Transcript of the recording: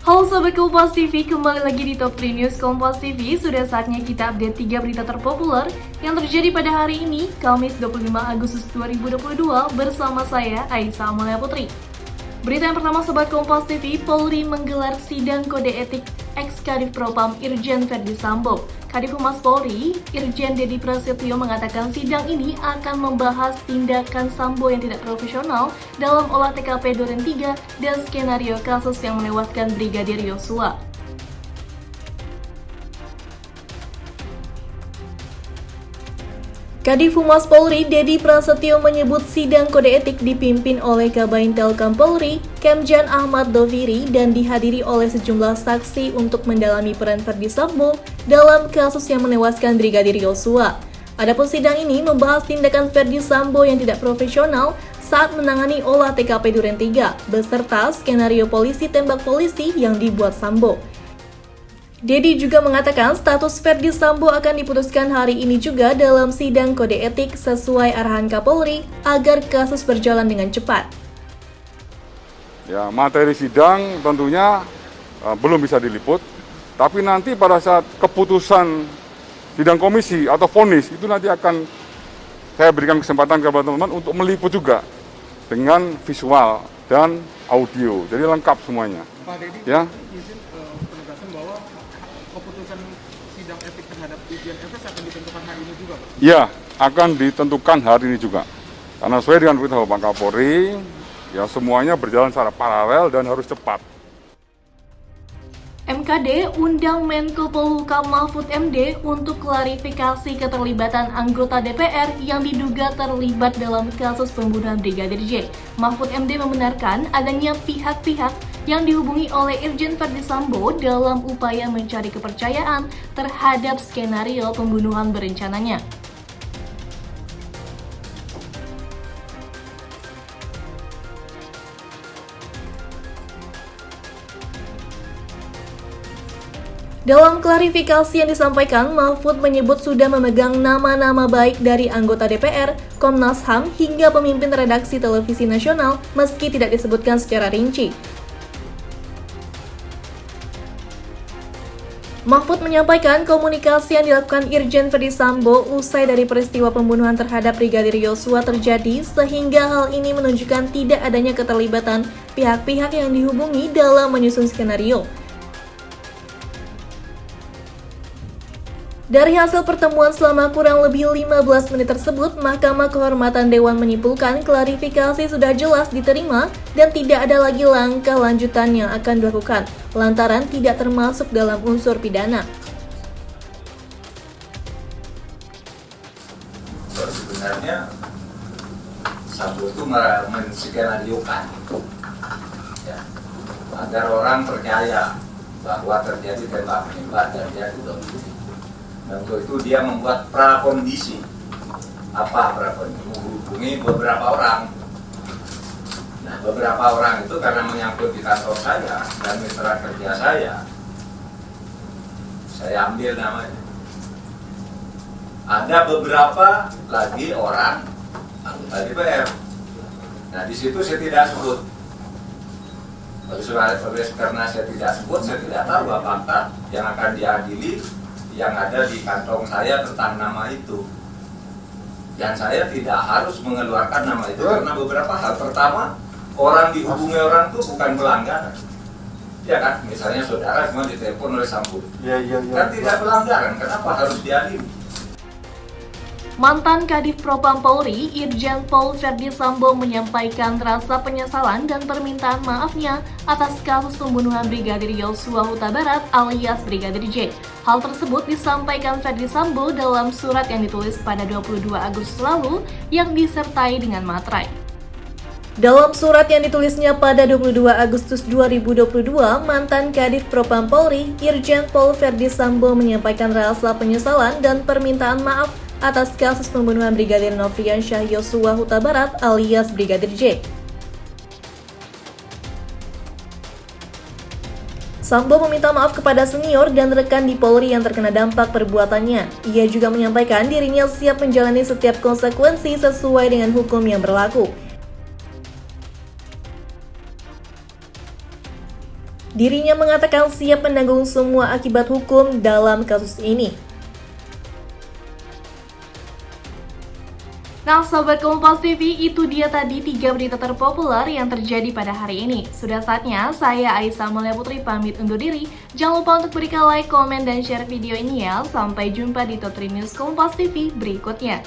Halo Sobat Kompas TV, kembali lagi di Top 3 News Kompas TV. Sudah saatnya kita update 3 berita terpopuler yang terjadi pada hari ini, Kamis 25 Agustus 2022 bersama saya, Aisyah Amalia Putri. Berita yang pertama Sobat Kompas TV, Polri menggelar sidang kode etik ex-Kadif Propam Irjen Verdi Sambo. Kadif Humas Polri, Irjen Dedi Prasetyo mengatakan sidang ini akan membahas tindakan Sambo yang tidak profesional dalam olah TKP Duren 3 dan skenario kasus yang menewaskan Brigadir Yosua. Kadif Humas Polri, Dedi Prasetyo menyebut sidang kode etik dipimpin oleh Kabintelkam Polri, Kemjan Ahmad Doviri, dan dihadiri oleh sejumlah saksi untuk mendalami peran Verdi Sambo dalam kasus yang menewaskan Brigadir Yosua. Adapun sidang ini membahas tindakan Verdi Sambo yang tidak profesional saat menangani olah TKP Duren 3, beserta skenario polisi tembak polisi yang dibuat Sambo. Dedi juga mengatakan status Verdi Sambo akan diputuskan hari ini juga dalam sidang kode etik sesuai arahan Kapolri agar kasus berjalan dengan cepat. Ya, materi sidang tentunya belum bisa diliput, tapi nanti pada saat keputusan sidang komisi atau vonis itu nanti akan saya berikan kesempatan kepada teman-teman untuk meliput juga dengan visual dan audio, jadi lengkap semuanya. Pak Dedi, ya. izin penegasan bahwa keputusan sidang etik terhadap Irjen FS akan ditentukan hari ini juga, Pak? Ya, akan ditentukan hari ini juga. Karena sesuai dengan perintah Bapak Kapolri, ya semuanya berjalan secara paralel dan harus cepat. MKD undang Menko Polhukam Mahfud MD untuk klarifikasi keterlibatan anggota DPR yang diduga terlibat dalam kasus pembunuhan Brigadir J. Mahfud MD membenarkan adanya pihak-pihak yang dihubungi oleh Irjen Verdi Sambo dalam upaya mencari kepercayaan terhadap skenario pembunuhan berencananya. Dalam klarifikasi yang disampaikan, Mahfud menyebut sudah memegang nama-nama baik dari anggota DPR, Komnas HAM, hingga pemimpin redaksi televisi nasional meski tidak disebutkan secara rinci. Mahfud menyampaikan komunikasi yang dilakukan Irjen Verdi Sambo usai dari peristiwa pembunuhan terhadap Brigadir Yosua terjadi sehingga hal ini menunjukkan tidak adanya keterlibatan pihak-pihak yang dihubungi dalam menyusun skenario. Dari hasil pertemuan selama kurang lebih 15 menit tersebut, Mahkamah Kehormatan Dewan menyimpulkan klarifikasi sudah jelas diterima dan tidak ada lagi langkah lanjutan yang akan dilakukan, lantaran tidak termasuk dalam unsur pidana. Sebenarnya Sambo itu menskenariokan ya, agar orang percaya bahwa terjadi tembak menembak dan dia tidak begitu. Dan untuk itu dia membuat prakondisi. Apa prakondisi? Menghubungi beberapa orang. Nah, beberapa orang itu karena menyangkut di kantor saya dan mitra kerja saya ambil namanya. Ada beberapa lagi orang anggota DPR. Nah, di situ saya tidak sebut. Karena saya tidak sebut, saya tidak tahu apakah yang akan diadili yang ada di kantong saya tentang nama itu. Dan saya tidak harus mengeluarkan nama itu karena beberapa hal. Pertama, orang dihubungi orang itu bukan pelanggaran. Ya kan, misalnya saudara cuma ditelepon oleh Sambo. Kan tidak pelanggaran, kenapa harus diadili? Mantan Kadif Propam Polri, Irjen Pol Verdi Sambo menyampaikan rasa penyesalan dan permintaan maafnya atas kasus pembunuhan Brigadir Yosua Huta Barat alias Brigadir J. Hal tersebut disampaikan Verdi Sambo dalam surat yang ditulis pada 22 Agustus lalu yang disertai dengan materai. Dalam surat yang ditulisnya pada 22 Agustus 2022, mantan Kadif Propam Polri, Irjen Pol Verdi Sambo menyampaikan rasa penyesalan dan permintaan maaf atas kasus pembunuhan Brigadir Nofriansyah Yosua Huta Barat alias Brigadir J. Sambo meminta maaf kepada senior dan rekan di Polri yang terkena dampak perbuatannya. Ia juga menyampaikan dirinya siap menjalani setiap konsekuensi sesuai dengan hukum yang berlaku. Dirinya mengatakan siap menanggung semua akibat hukum dalam kasus ini. Nah, Sobat Kompas TV, itu dia tadi 3 berita terpopuler yang terjadi pada hari ini. Sudah saatnya saya Aisyah Mulia Putri pamit undur diri. Jangan lupa untuk berikan like, komen, dan share video ini ya. Sampai jumpa di Top 3 News Kompas TV berikutnya.